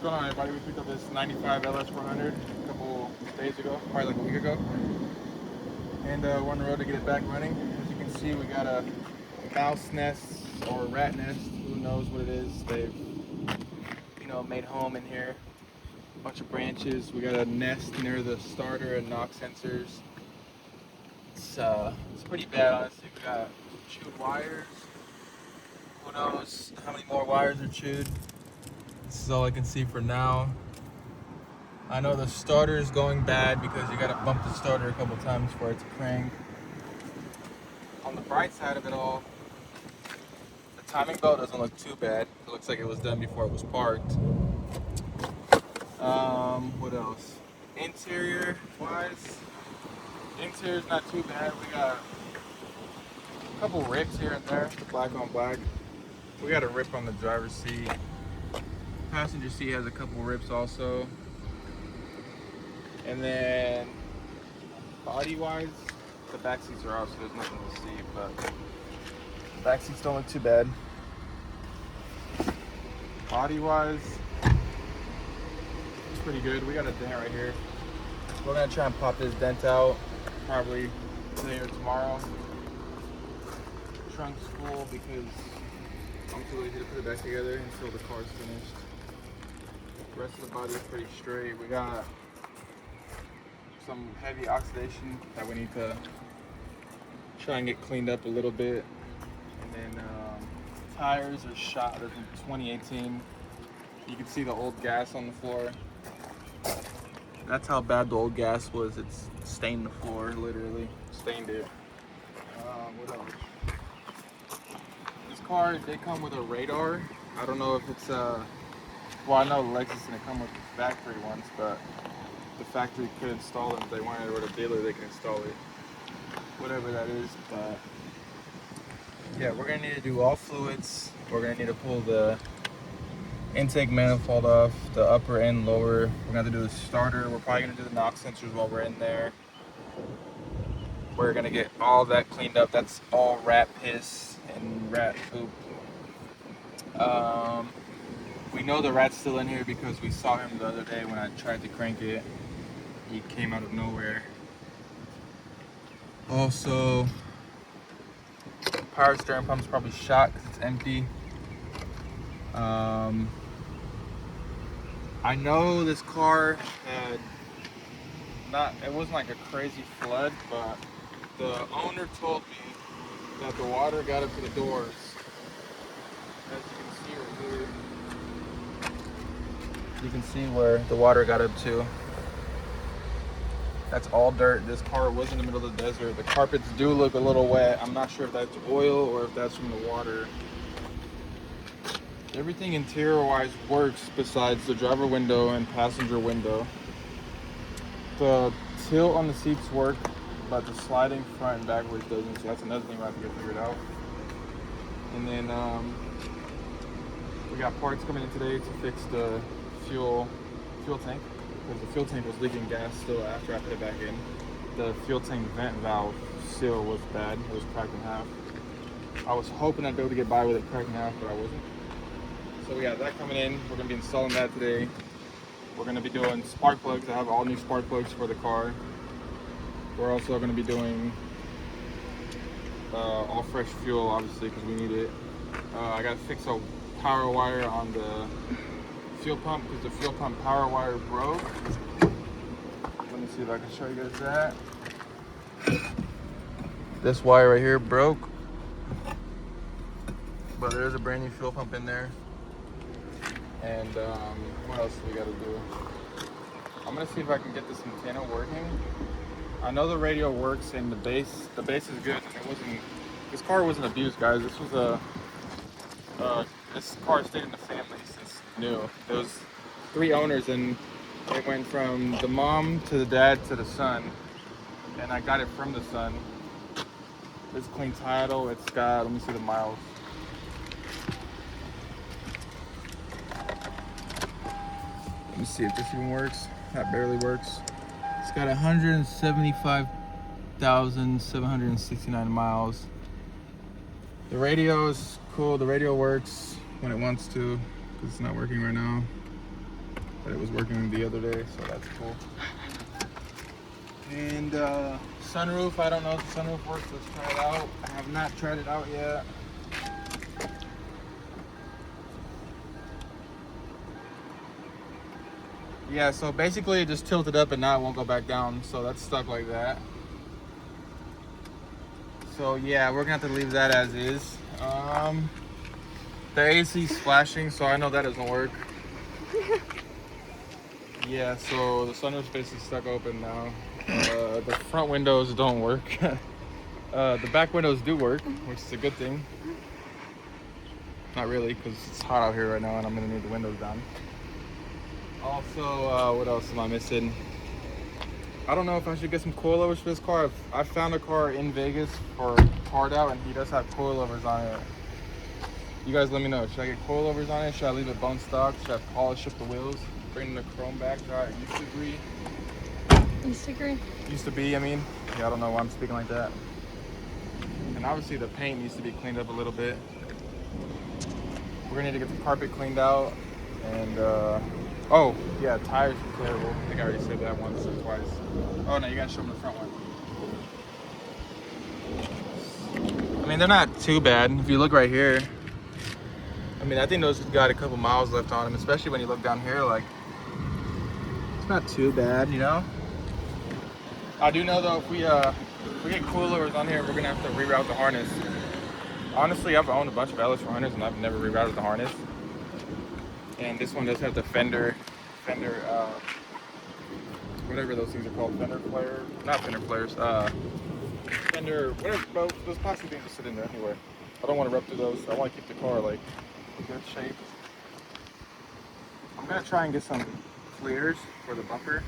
What's going on, everybody? We picked up this 95 Ls400 a couple days ago, probably like a week ago. And we're on the road to get it back running. As you can see, we got a mouse nest or a rat nest. Who knows what it is. They've, made home in here. A bunch of branches. We got a nest near the starter and knock sensors. It's pretty bad, honestly. We got chewed wires. Who knows how many more wires are chewed. This is all I can see for now. I know the starter is going bad because you gotta bump the starter a couple times for it to crank. On the bright side of it all, the timing belt doesn't look too bad. It looks like it was done before it was parked. What else? Interior wise, interior's not too bad. We got a couple rips here and there, black on black. We got a rip on the driver's seat. Passenger seat has a couple rips also. And then body wise, the back seats are out, so there's nothing to see, but the back seats don't look too bad. Body wise, it's pretty good. We got a dent right here. We're gonna try and pop this dent out probably today or tomorrow. Trunk's full because I'm too lazy to put it back together until the car's finished. The rest of the body is pretty straight. We got some heavy oxidation that we need to try and get cleaned up a little bit. And then tires are shot. They're from 2018. You can see the old gas on the floor. That's how bad the old gas was. It's stained the floor, literally stained it. What else? This car did come with a radar. I don't know if it's well, I know Lexus didn't come with the factory ones, but the factory could install them if they wanted, or the dealer they can install it, whatever that is. But yeah, we're gonna need to do all fluids. We're gonna need to pull the intake manifold off, the upper and lower. We're gonna have to do the starter. We're probably gonna do the knock sensors while we're in there. We're gonna get all that cleaned up. That's all rat piss and rat poop. We know the rat's still in here because we saw him the other day when I tried to crank it. He came out of nowhere. Also, power steering pump's probably shot because it's empty. I know this car had it wasn't like a crazy flood, but the owner told me that the water got up to the doors. As you can see right here, you can see where the water got up to. That's all dirt. This car was in the middle of the desert. The carpets do look a little wet. I'm not sure if that's oil or if that's from the water. Everything interior-wise works besides the driver window and passenger window. The tilt on the seats work, but the sliding front and backwards doesn't, so that's another thing we have to get figured out. And then we got parts coming in today to fix the fuel tank, because the fuel tank was leaking gas still after I put it back in. The fuel tank vent valve seal was bad. It was cracked in half. I was hoping I'd be able to get by with it cracked in half, but I wasn't. So we got that coming in. We're going to be installing that today. We're going to be doing spark plugs. I have all new spark plugs for the car. We're also going to be doing all fresh fuel, obviously, because we need it. I got to fix a power wire on the fuel pump because the fuel pump power wire broke. Let me see if I can show you guys that. This wire right here broke, but there is a brand new fuel pump in there. And what else do we got to do? I'm gonna see if I can get this antenna working. I know the radio works and the bass is good. This car wasn't abused, guys. This was this car stayed in the family since new. There was 3 owners and it went from the mom to the dad to the son. And I got it from the son. It's clean title. It's got, let me see the miles. Let me see if this even works. That barely works. It's got 175,769 miles. The radio is cool. The radio works when it wants to, because it's not working right now. but it was working the other day, so that's cool. And sunroof, I don't know if the sunroof works. Let's try it out. I have not tried it out yet. Yeah, so basically it just tilted up and now it won't go back down, so that's stuck like that. So yeah, we're gonna have to leave that as is. The AC's flashing, so I know that doesn't work. Yeah, so the sunroof's basically stuck open now. The front windows don't work. The back windows do work, which is a good thing. Not really, because it's hot out here right now and I'm gonna need the windows down. Also, what else am I missing? I don't know if I should get some coilovers for this car. I found a car in Vegas for hard out and he does have coilovers on it. You guys let me know. Should I get coilovers on it? Should I leave it bone stock? Should I polish up the wheels? Bring the chrome back to how it used to be? Used to be, I mean. Yeah, I don't know why I'm speaking like that. And obviously the paint needs to be cleaned up a little bit. We're gonna need to get the carpet cleaned out. And, oh, yeah, tires are terrible. I think I already said that once or twice. Oh, no, you gotta show them the front one. I mean, they're not too bad. If you look right here, I mean, I think those got a couple miles left on them, especially when you look down here, like, it's not too bad, you know? I do know, though, if we get coilovers on here, we're gonna have to reroute the harness. Honestly, I've owned a bunch of Ls400s and I've never rerouted the harness. And this one does have the fender, whatever those things are called, fender flares, not fender flares, fender, whatever, those plastic things that sit in there anyway. I don't want to rub through those, so I want to keep the car like in good shape. I'm gonna try and get some clears for the bumper,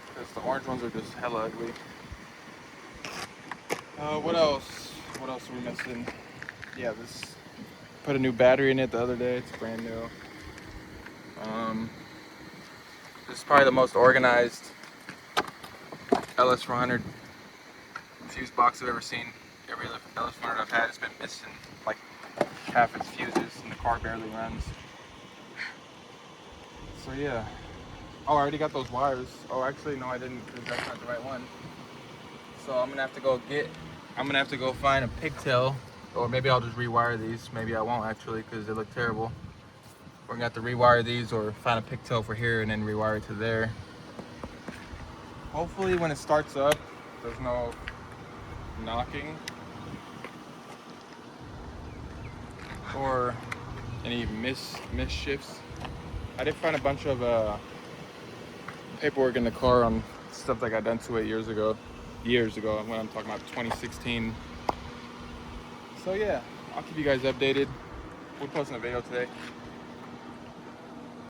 because the orange ones are just hella ugly. What else? What else are we missing? Yeah, this, put a new battery in it the other day, it's brand new. This is probably the most organized Ls400 fuse box I've ever seen. Every Ls400 I've had has been missing like half its fuses and the car barely runs. So yeah. Oh, I already got those wires. Oh, actually no I didn't, because that's not the right one. So I'm gonna have to go find a pigtail, or maybe I'll just rewire these. Maybe I won't actually, because they look terrible. We're gonna have to rewire these or find a pigtail for here and then rewire it to there. Hopefully when it starts up, there's no knocking or any misshifts. I did find a bunch of paperwork in the car on stuff that got done to it years ago when I'm talking about 2016. So yeah, I'll keep you guys updated. We're posting a video today.